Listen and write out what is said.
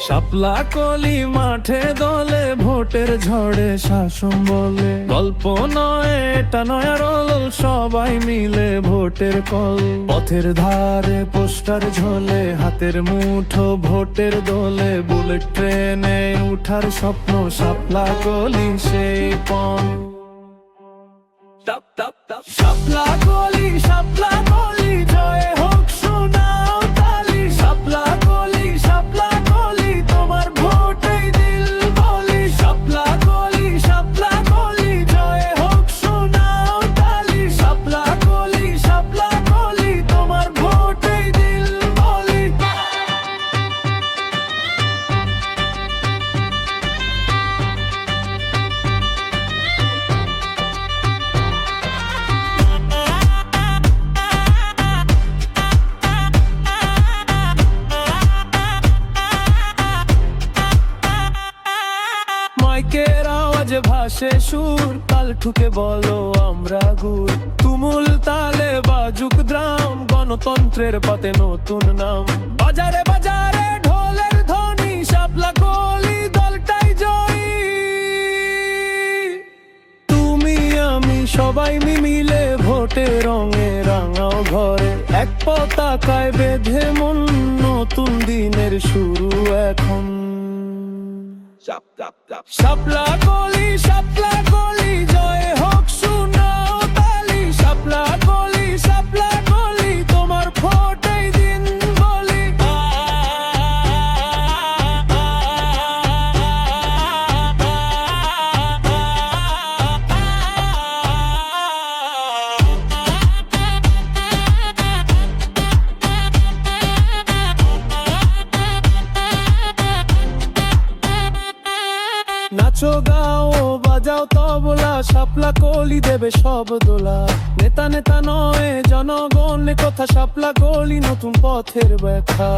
শাপলা কলি মাঠে দলে ভোটের ঝড়ে শাসন বলে গল্প নয় এটা নয় রোল সবাই মিলে ভোটের কল পথের ধারে পোস্টার ঝোলে হাতের মুঠো ভোটের দোলে বুলেট ট্রেনে উঠার স্বপ্ন শাপলা কলি সেই পণ শাপলা কলি জয় হোক সোনাও তালি শাপলা কলি তোমার ভোটেই দিল বলি শাপলা কলি জয় হোক সোনাও তালি শাপলা কলি তোমার ভোটেই দিল বলি মাইকের আওয়াজ ভাসে সুর তাল ঠুকে বলো আমরা গুড় তুমুল তালে বাজুক দ্রাম গণতন্ত্রের পথে নতুন নাম বাজারে বাজারে ঢোলের ধ্বনি শাপলা কলি দলটাই জয়ী তুমি আমি সবাই মিলে ভোটে রঙে রাঙাও ঘরে এক পতাকায় বেঁধে মন নতুন দিনের শুরু এখন শাপলা কলি জয় হোক সোনাও তালি শাপলা কলি তোমার ভোটেই দিন বলি নাচো গাও বাজাও তবলা শাপলা কলি দেবে সব দোলা নেতা নয় জনগণ কথা শাপলা কলি নতুন পথের ব্যাখ্যা